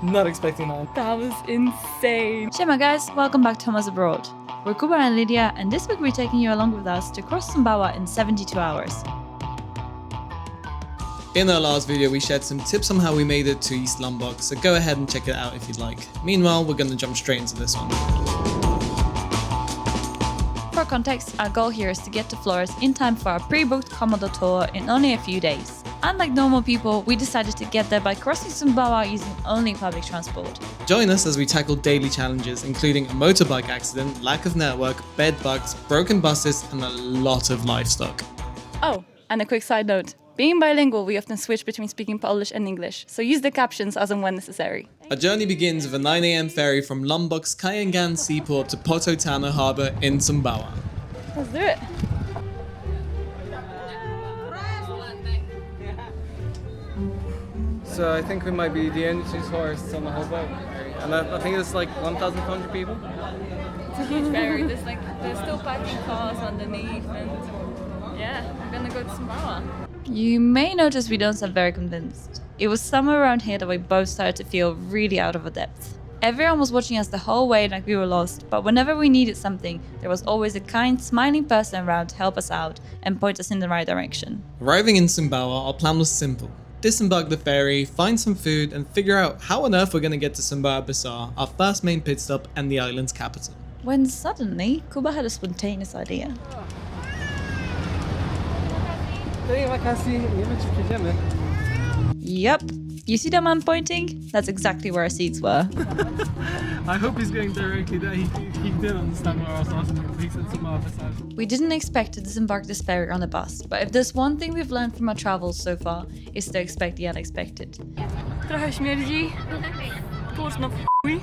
Not expecting that. That was insane. Shema guys, welcome back to Thomas Abroad. We're Kuba and Lydia, and this week we're taking you along with us to cross Sumbawa in 72 hours. In our last video, we shared some tips on how we made it to East Lombok, so go ahead and check it out if you'd like. Meanwhile, we're gonna jump straight into this one. For context, our goal here is to get to Flores in time for our pre-booked Komodo tour in only a few days. Unlike normal people, we decided to get there by crossing Sumbawa using only public transport. Join us as we tackle daily challenges, including a motorbike accident, lack of network, bed bugs, broken buses, and a lot of livestock. Oh, and a quick side note. Being bilingual, we often switch between speaking Polish and English, so use the captions as and when necessary. Our journey begins with a 9 AM ferry from Lombok's Kayangan seaport to Poto Tano harbour in Sumbawa. Let's do it. So I think we might be the only two tourists on the whole boat. And I think it's like 1,400 people. It's a huge ferry. There's still parking cars underneath, and yeah, we're gonna go to Sumbawa. You may notice we don't sound very convinced. It was somewhere around here that we both started to feel really out of our depth. Everyone was watching us the whole way like we were lost, but whenever we needed something, there was always a kind, smiling person around to help us out and point us in the right direction. Arriving in Sumbawa, our plan was simple. Disembark the ferry, find some food, and figure out how on earth we're gonna get to Sumbawa Bazaar, our first main pit stop and the island's capital. When suddenly, Kuba had a spontaneous idea. Yup. You see that man pointing? That's exactly where our seats were. I hope he's going directly there. He didn't understand where I was asking him. He said some other side. We didn't expect to disembark this ferry on a bus, but if there's one thing we've learned from our travels so far, is to expect the unexpected. Trochę śmierdzi. Tłuszno w chuj.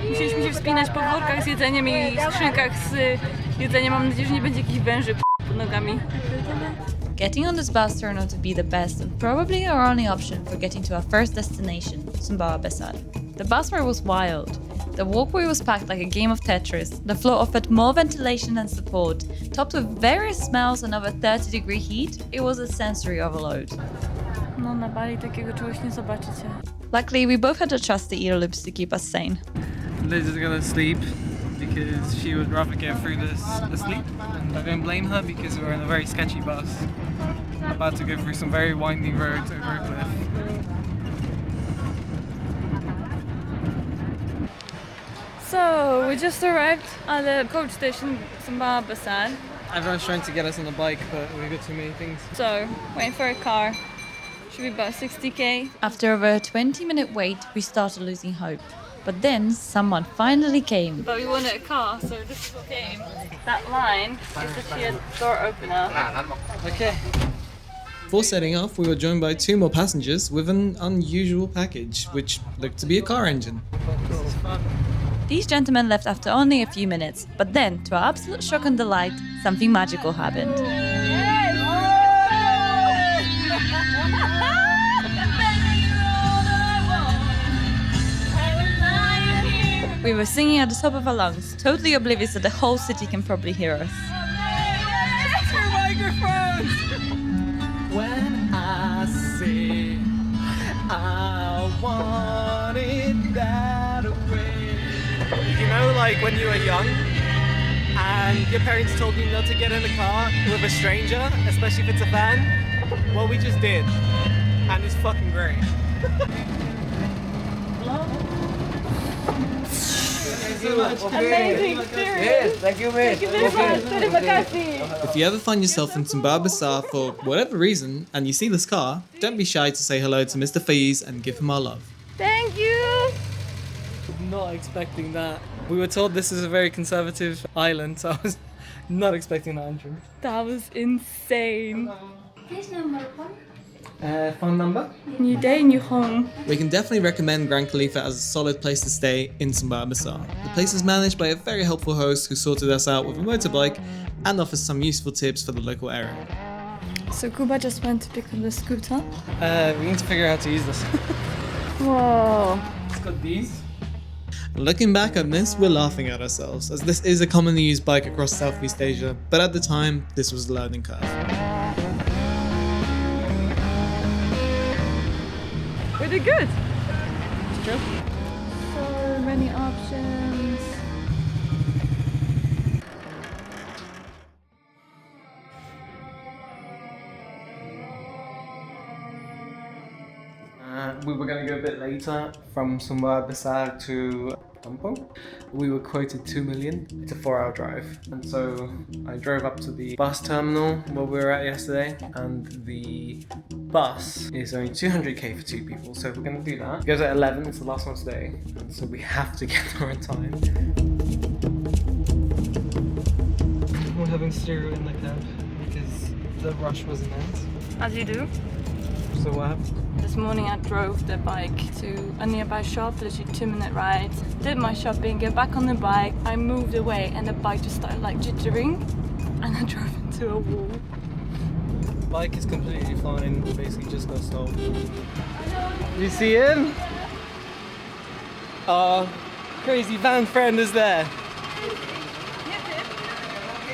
Musieliśmy się wspinać po workach z jedzeniem i skrzynkach z jedzeniem. Mam nadzieję, że nie będzie jakichś węży pod nogami. Getting on this bus turned out to be the best and probably our only option for getting to our first destination, Sumbawa Bazaar. The bus ride was wild. The walkway was packed like a game of Tetris. The floor offered more ventilation and support. Topped with various smells and over 30-degree heat, it was a sensory overload. No, na Bali takiego czegoś nie zobaczycie. Luckily, we both had to trust the earlobes to keep us sane. Liz is gonna sleep because she would rather get through this asleep. And I don't blame her because we're in a very sketchy bus. About to go through some very winding roads over a cliff. So, we just arrived at the coach station, Sumbawa Bazaar. Everyone's trying to get us on the bike, but we've got too many things. So, waiting for a car. Should be about 60k. After over a 20-minute wait, we started losing hope. But then someone finally came. But we wanted a car, so this is what came. That line is the sheer door opener. Okay. Before setting off, we were joined by two more passengers with an unusual package, which looked to be a car engine. These gentlemen left after only a few minutes, but then, to our absolute shock and delight, something magical happened. We were singing at the top of our lungs, totally oblivious that the whole city can probably hear us. When I say I want it that way. You know, like when you were young and your parents told you not to get in a car with a stranger, especially if it's a fan? Well, we just did. And it's fucking great. Amazing experience. Yes, thank you, mate. Thank you very much. Terima kasih. If you ever find yourself in Sumbawa Bazaar for whatever reason and you see this car, don't be shy to say hello to Mr. Faiz and give him our love. Thank you. Not expecting that. We were told this is a very conservative island, so I was not expecting that entrance. That was insane. Phone number? New day, new home. We can definitely recommend Grand Khalifa as a solid place to stay in Sumbawa Bazaar. The place is managed by a very helpful host who sorted us out with a motorbike and offers some useful tips for the local area. So Kuba just went to pick up the scooter. We need to figure out how to use this. Whoa. It's got these. Looking back on this, we're laughing at ourselves, as this is a commonly used bike across Southeast Asia, but at the time, this was a learning curve. We did good. It's true. many options. We were going to go a bit later from Sumbawa Besar to Kampong. We were quoted 2 million. It's a 4-hour drive. And so I drove up to the bus terminal where we were at yesterday, and the bus is only 200k for 2 people. So we're going to do that. It goes at 11, it's the last one today. And so we have to get there in time. We're having cereal in the cab because the rush was immense. As you do. So what happened? This morning I drove the bike to a nearby shop, literally 2-minute ride. Did my shopping, get back on the bike. I moved away and the bike just started like jittering and I drove into a wall. Bike is completely fine, basically just got stopped. You see him? Our crazy van friend is there.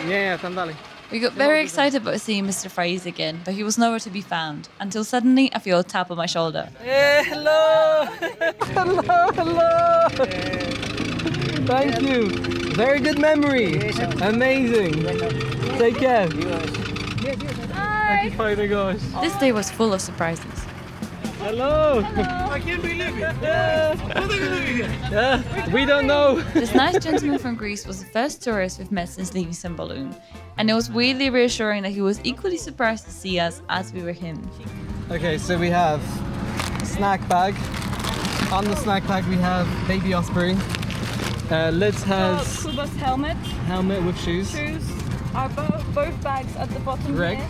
Yeah, Tandali. We got very excited about seeing Mr. Fries again, but he was nowhere to be found, until suddenly I feel a tap on my shoulder. Hey, hello! Hello! Thank you. Very good memory. Amazing. Take care. Hi. Oh my gosh. This day was full of surprises. Hello. I can't believe it. Yeah. We don't know. This nice gentleman from Greece was the first tourist we've met since leaving Sembalun, and it was weirdly reassuring that he was equally surprised to see us as we were him. Okay, so we have a snack bag. On the snack bag we have baby osprey. Liz has Kuba's helmet, helmet with shoes. Are both bags at the bottom Greg. here.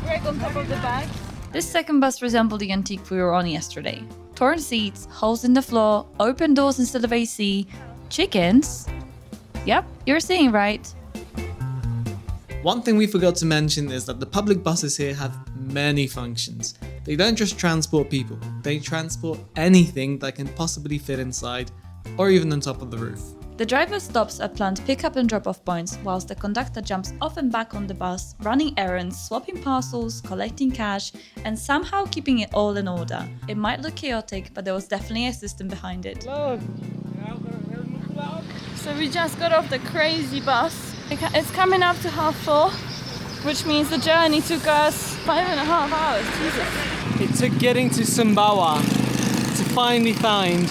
Greg on top of the bag. This second bus resembled the antique we were on yesterday. Torn seats, holes in the floor, open doors instead of AC, chickens. Yep, you're seeing right. One thing we forgot to mention is that the public buses here have many functions. They don't just transport people, they transport anything that can possibly fit inside, or even on top of the roof. The driver stops at planned pick-up and drop-off points, whilst the conductor jumps off and back on the bus, running errands, swapping parcels, collecting cash, and somehow keeping it all in order. It might look chaotic, but there was definitely a system behind it. So we just got off the crazy bus. It's coming up to 4:30, which means the journey took us 5.5 hours. Jesus. It took getting to Sumbawa to finally find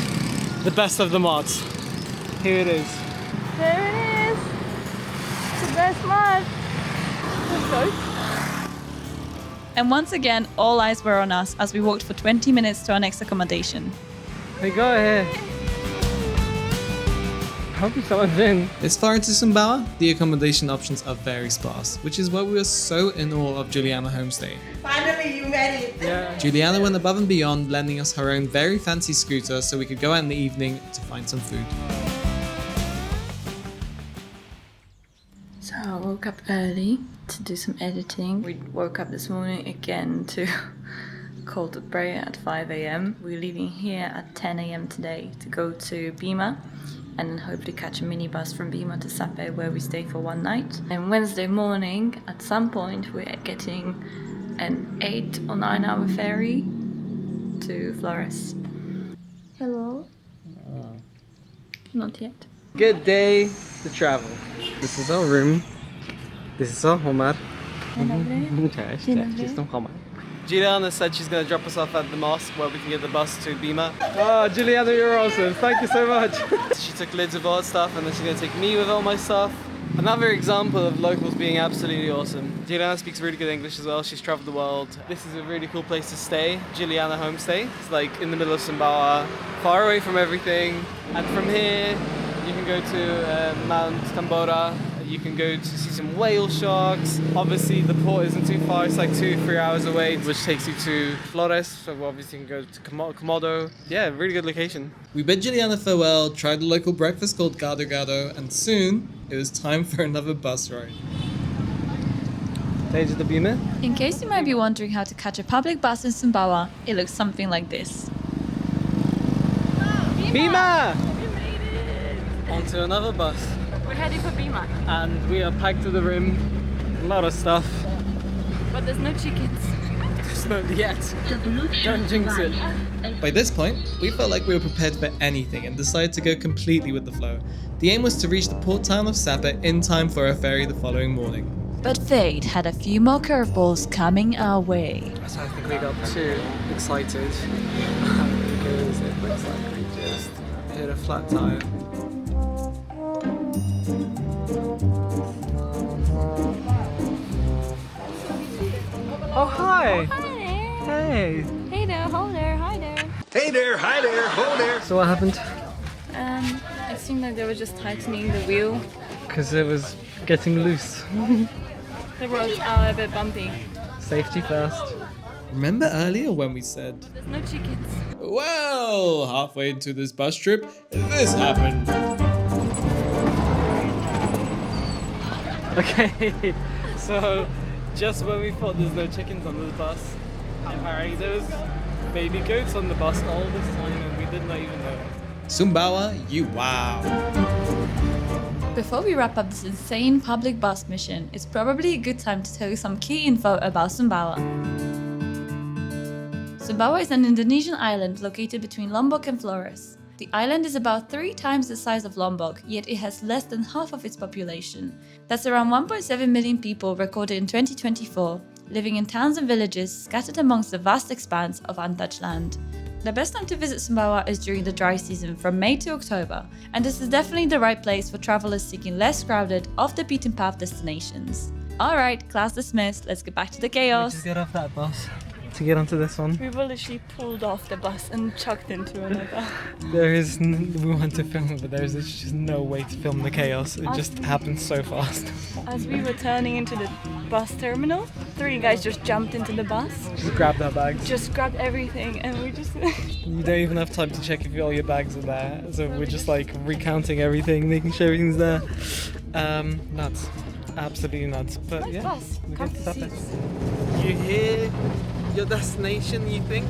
the best of the mods. Here it is. There it is. It's the best mod. Let's go. And once again, all eyes were on us as we walked for 20 minutes to our next accommodation. Hey, go ahead. Hope someone's in. As far into Sumbawa, the accommodation options are very sparse, which is why we were so in awe of Juliana Homestay. Finally, you made it. Yeah. Juliana went above and beyond, lending us her own very fancy scooter so we could go out in the evening to find some food. So I woke up early to do some editing. We woke up this morning again to call to prayer at 5 a.m. We're leaving here at 10 a.m. today to go to Bima and then hopefully catch a minibus from Bima to Sape where we stay for one night. And Wednesday morning, at some point, we're getting an 8 or 9 hour ferry to Flores. Hello? Not yet. Good day to travel. This is our room. This is our Omar. Juliana said she's going to drop us off at the mosque where we can get the bus to Bima. Oh, Juliana, you're awesome. Thank you so much. She took Lids with all her stuff and then she's going to take me with all my stuff. Another example of locals being absolutely awesome. Juliana speaks really good English as well. She's traveled the world. This is a really cool place to stay, Juliana Homestay. It's like in the middle of Sumbawa, far away from everything. And from here, you can go to Mount Tambora. You can go to see some whale sharks. Obviously, the port isn't too far. It's like 2-3 hours away, which takes you to Flores. So obviously, you can go to Komodo. Yeah, really good location. We bid Juliana farewell, tried a local breakfast called Gado Gado, and soon it was time for another bus ride. Stage of the Bima. In case you might be wondering how to catch a public bus in Sumbawa, it looks something like this. Bima! We made it! Onto another bus. We're heading for Bima, And we are packed to the rim. A lot of stuff. but there's no chickens. There's not yet. Don't jinx it. By this point, we felt like we were prepared for anything and decided to go completely with the flow. The aim was to reach the port town of Sapa in time for our ferry the following morning. But fate had a few more curveballs coming our way. So I think we got too excited because it looks like we just hit a flat tire. Oh, hi! Hey! Hey there, ho there, hi there. Hey there, hi there, ho there. So what happened? It seemed like they were just tightening the wheel. Because it was getting loose. The roads are a bit bumpy. Safety first. Remember earlier when we said, There's no chickens. well, halfway into this bus trip, this happened. Okay, so just when we thought there's no chickens on the bus, apparently there was baby goats on the bus all this time and we did not even know it. Sumbawa, you wow. Before we wrap up this insane public bus mission, it's probably a good time to tell you some key info about Sumbawa. Sumbawa is an Indonesian island located between Lombok and Flores. The island is about 3 times the size of Lombok, yet it has less than half of its population. That's around 1.7 million people recorded in 2024, living in towns and villages scattered amongst the vast expanse of untouched land. The best time to visit Sumbawa is during the dry season from May to October, and this is definitely the right place for travelers seeking less crowded, off-the-beaten-path destinations. Alright, class dismissed, let's get back to the Just chaos. get off that bus to get onto this one. We were literally pulled off the bus and chucked into another. We want to film it, but there's just no way to film the chaos. It just happens so fast. As we were turning into the bus terminal, 3 guys just jumped into the bus, Just grab our bags. just grabbed everything, and we just... You don't even have time to check if all your bags are there. So we're just like recounting everything, making sure everything's there. Nuts. Absolutely nuts. But Nice yeah, bus. we Come get to to stop it. seats. You hear your destination, you think,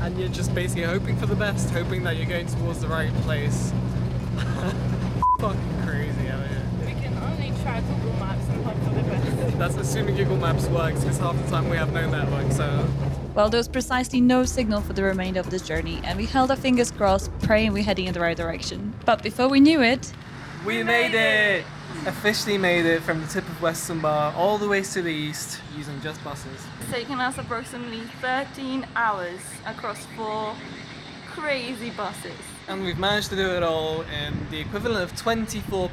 and you're just basically hoping for the best, hoping that you're going towards the right place. Fucking crazy out here. We can only try Google Maps and hope for the best. That's assuming Google Maps works, because half the time we have no network, so... Well, there was precisely no signal for the remainder of this journey, and we held our fingers crossed, praying we're heading in the right direction. But before we knew it, We made it! Officially made it from the tip of West Sumbawa all the way to the east, using just buses. It's taken us approximately 13 hours across 4 crazy buses. And we've managed to do it all in the equivalent of £24.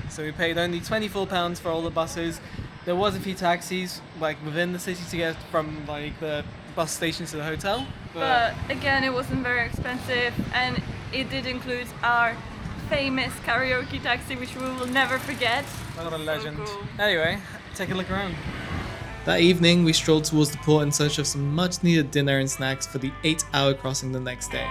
So we paid only £24 for all the buses. There was a few taxis, like within the city to get from like the bus station to the hotel. But again, it wasn't very expensive, and it did include our famous karaoke taxi, which we will never forget. What a legend. cool. Anyway, take a look around. That evening, we strolled towards the port in search of some much needed dinner and snacks for the 8-hour crossing the next day.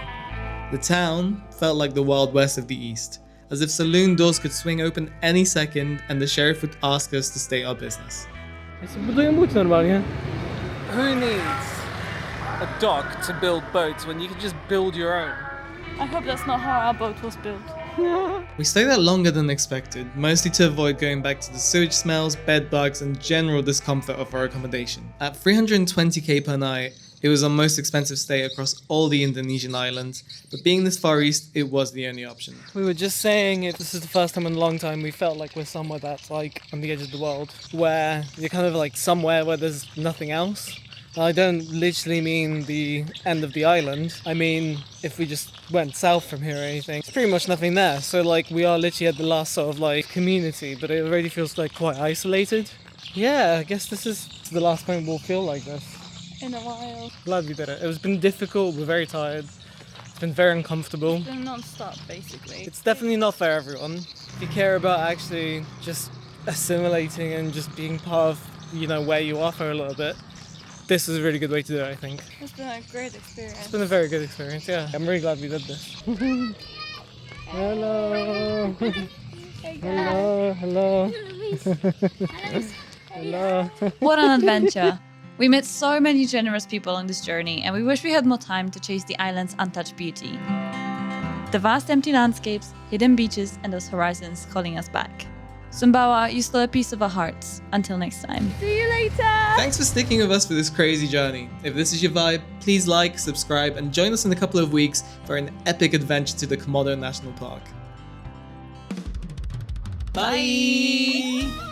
The town felt like the Wild West of the East, as if saloon doors could swing open any second and the sheriff would ask us to state our business. Who needs a dock to build boats when you can just build your own? I hope that's not how our boat was built. We stayed there longer than expected, mostly to avoid going back to the sewage smells, bed bugs, and general discomfort of our accommodation. At 320k per night, it was our most expensive stay across all the Indonesian islands, but being this far east, it was the only option. We were just saying if this is the first time in a long time we felt like we're somewhere that's like on the edge of the world, where you're kind of like somewhere where there's nothing else. I don't literally mean the end of the island. I mean, if we just went south from here or anything, it's pretty much nothing there. So like we are literally at the last sort of like community, but it already feels like quite isolated. Yeah, I guess this is the last point we'll feel like this. In a while. Glad we did it. It's been difficult, we're very tired. It's been very uncomfortable. It's been non-stop, basically. It's definitely not for everyone. If you care about actually just assimilating and just being part of, you know, where you are for a little bit, this is a really good way to do it, I think. It's been a great experience. It's been a very good experience, yeah. I'm really glad we did this. Hello. Hello. Hello. Hello. what an adventure! We met so many generous people on this journey, and we wish we had more time to chase the island's untouched beauty. The vast empty landscapes, hidden beaches, and those horizons calling us back. Sumbawa, you're still a piece of our hearts. Until next time. See you later! Thanks for sticking with us for this crazy journey. If this is your vibe, please like, subscribe, and join us in a couple of weeks for an epic adventure to the Komodo National Park. Bye!